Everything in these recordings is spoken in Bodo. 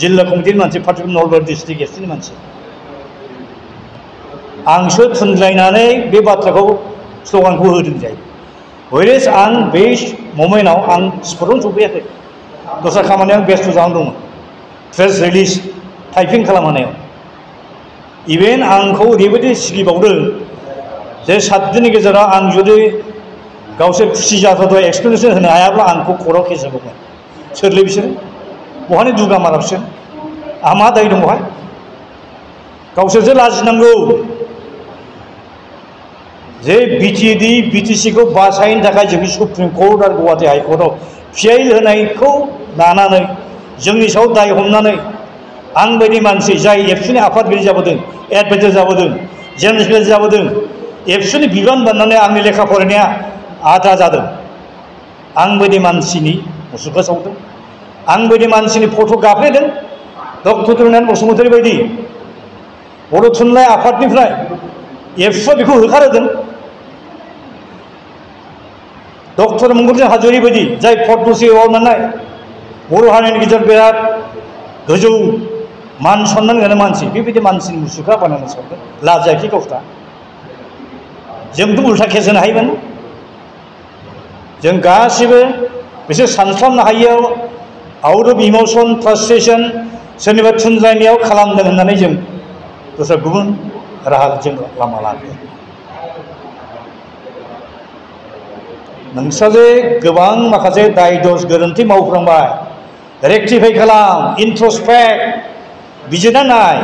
जिल्ला कमिटिनि मानसि पार्टिकुलार नलबारि डिस्ट्रिक्ट एबसुनि मानसि आंसो थुनज्लायनानै बे बाथ्राखौ स्लगानखौ होदों जायो व्हेरेज आं बे ममेन्टआव आं स्पटआवनो सफैयाखै दस्रा खामानियाव बेस्थ' जानानै दंमोन प्रेस रिलिज टाइपिं खालामनायाव इभेन आंखौ ओरैबायदि सिगिबावदों जे 7 दिननि गेजेराव आं जुदि गावसोर खुसि जाथावथाव एक्सप्लेनेसन होनो हायाब्ला आंखौ कर्टआव केस होगौमोन सोरलै बिसोर बहानि दुगा मारा बिसोर आंहा मा दाय दं बहाय गावसोरसो लाजिनांगौ जे बिटिसिखौ बासायनो थाखाय जोंनि सुप्रिम कर्ट आरो गुवाहाटी हाइकर्टआव पिआइएल होनायखौ लानानै जोंनि सायाव दाय हमनानै आं बायदि मानसि जाय एबसुनि आफादगिरि जाबोदों एडभाइजार जाबोदों जेनेरेल सेक्रेटारि जाबोदों एबसुनि बिबान बाननानै आंनि लेखा फरायनाया आद्रा जादों आं बायदि मानसिनि मुसुखा सावदों आं बायदि मानसिनि फट' गाफ्लेदों डक्टर तुलसीनाथ बसुमतारी बायदि बर' थुनलाइ आफादनिफ्राय एबसुआ बेखौ होखारहोदों डक्टर मंगलचन्द्र हाज'वारि बायदि जाय पद्मश्री एवार्ड मोननाय बर' हारिनि गेजेराव बिराद गोजौ मान सन्मान गोनां मानसि बेबायदि मानसिनि मुसुखा बानायनो सानदों लाजियाखै गावस्रा जोंथ' उल्था केस होनो हायोमोन जों गासिबो बिसोर सानस्लाबनो हायियाव आउट अफ इमोसन फ्रास्ट्रेसन सोरनिबा थुनज्लायनायाव खालामदों होननानै जों दस्रा गुबुन राहाजों लामा लादों नोंस्रा जे गोबां माखासे दाय दस गोरोन्थि मावफ्लांबाय रेक्टिफाइ खालाम इन्ट्रस्पेक्ट बिजिरना नाय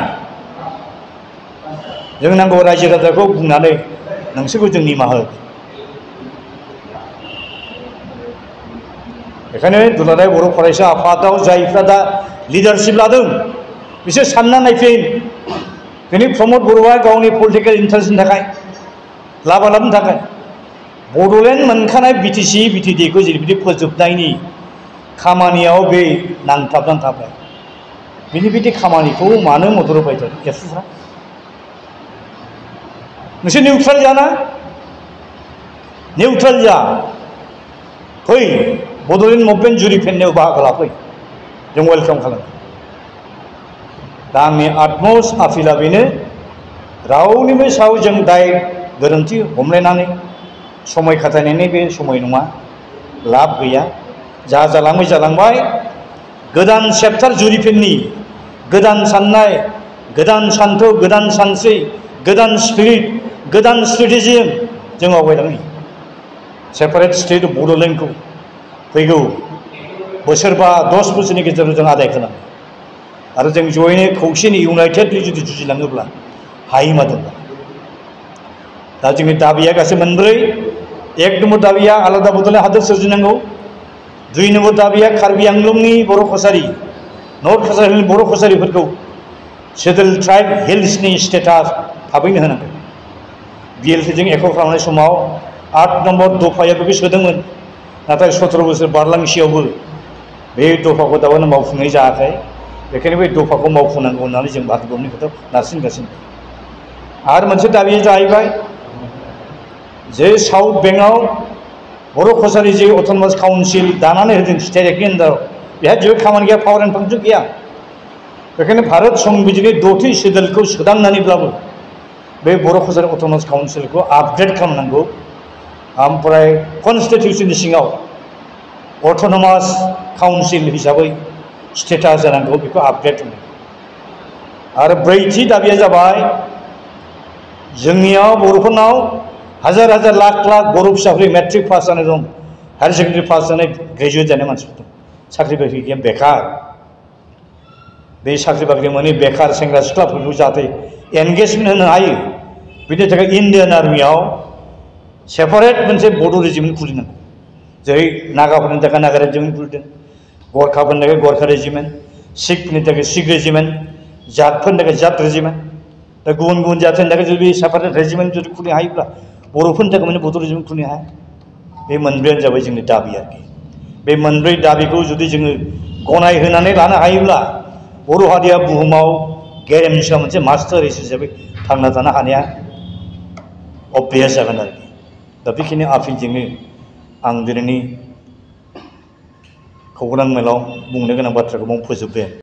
जों नांगौ रायजो राजाखौ बुंनानै नोंसोरखौ जों निमाहा हो बेखायनो दुलाराय बर' फरायसा आफादाव जायफ्रा दा लिडारशिप लादों बिसोर सानना नायफिन दिनै प्रमद बर'आ गावनि पलिटिकेल इन्टारेस्टनि थाखाय लाबालाबनि थाखाय बड'लेण्ड मोनखानाय बिटिसि बिटिडिखौ जेरैबायदि फोजोबनायनि खामानियाव बे नांथाबनानै थाबाय बेनिबायदि खामानिखौ मानो मदद होबाय थादों एबसुफ्रा नोंसोर निउट्रेल जाना निउट्रेल जा फै बड'लेण्ड मुभमेन्ट जुरिफिननायाव बाहागो लाफै जों वेलकाम खालामो दा आंनि आटमस्ट आपिला बेनो रावनिबो सायाव जों दाय गोरोन्थि हमलायनानै समय खाथायनायनि बे समय नङा लाब गैया जा जालांबाय जालांबाय गोदान चेप्टार जुरिफिननि गोदान साननाय गोदान सान्थौ गोदान सानस्रि गोदान स्पिरिट गोदान स्ट्रेटेजिजों जों आवगायलाङो सेपारेट स्टेट बड'लेण्डखौ फैगौ बोसोरबा 10 बोसोरनि गेजेराव जों आदाय खालामो आरो जों जयैनो खौसेनि इउनाइटेडलि जुदि जुजिलाङोब्ला हायोमा दं दा जोंनि दाबिया गासै मोनब्रै एक नम्बर दाबिया आलादा बड'लेण्ड हादोर सोरजिनांगौ 2 नम्बर दाबिया कार्बि आंलंनि बर' कसारि नर्थ कसारिनि बर' कसारिफोरखौ सेटेल ट्राइब हिल्सनि स्टेटास थाबैनो होनांगौ बिएलटिजों एखर खालामनाय समाव 8 नम्बर दफाया बेखौ सोदोंमोन नाथाय 17 बोसोर बारलांसेयावबो बे दफाखौ दाबोनो मावफुंनाय जायाखै बेखायनो बे दफाखौ मावफुंनांगौ होननानै जों भारत गभर्नमेन्टनि खोथायाव नारसिनगासिनो आरो मोनसे दाबिया जाहैबाय जे साउथ बेंकआव बर' कसारि जे अट'नमास काउन्सिल दानानै होदों स्टेट एक्टनि आन्दाराव बेहा जेबो खामानि गैया पावार एन्ड फांसन गैया बेखायनो भारत संबिजितनि 6थि सेडुलखौ सोदांनानैब्लाबो बे बर' कसारि अट'नमास काउन्सिलखौ आपग्रेड खालामनांगौ ओमफ्राय कनस्टिटिउसननि सिङाव अट'नमास काउन्सिल हिसाबै स्टेटास जानांगौ बेखौ आपग्रेड होनांगौ आरो 4थि दाबिया जाबाय जोंनियाव बर'फोरनाव हाजार हाजार लाख लाख बर' फिसाफोर मेट्रिक पास जानाय दं हायार सेकेन्डारि पास जानाय ग्रेजुवेट जानाय मानसिफोर दं साख्रि बाख्रि गैया बेकार बे साख्रि बाख्रि मोनै बेकार सेंग्रा सिख्लाफोरखौ जाहाथे एंगेजमेन्ट होनो हायो बिनि थाखाय इन्डियान आर्मियाव सेपारेट मोनसे बड' रेजिमेन्ट खुलिनांगौ जेरै नागाफोरनि थाखाय नागा रेजिमेन्ट खुलिदों गरखाफोरनि थाखाय गरखा रेजिमेन्ट सिखफोरनि थाखाय सिख रेजिमेन्ट जाटफोरनि थाखाय जाट रेजिमेन्ट दा गुबुन गुबुन जाथिनि थाखाय जुदि सेपारेट रेजिमेन्ट जुदि खुलिनो हायोब्ला बर'फोरनि थाखाय मोनसे बड' रेजिमेन्ट खुलिनो हाया बे मोनब्रैयानो जाबाय जोंनि दाबि आरोखि बे मोनब्रै दाबिखौ जुदि जोङो गनाय होनानै लानो हायोब्ला बर' हारिया बुहुमाव गेरेमसा मोनसे मास्टार रेस हिसाबै थांना थानो हानाया अभ्यास जागोन आरोखि दा बेखिनि आपिलजोंनो आं दिनैनि खौरां मेलाव बुंनो गोनां बाथ्राखौ फोजोब्बाय।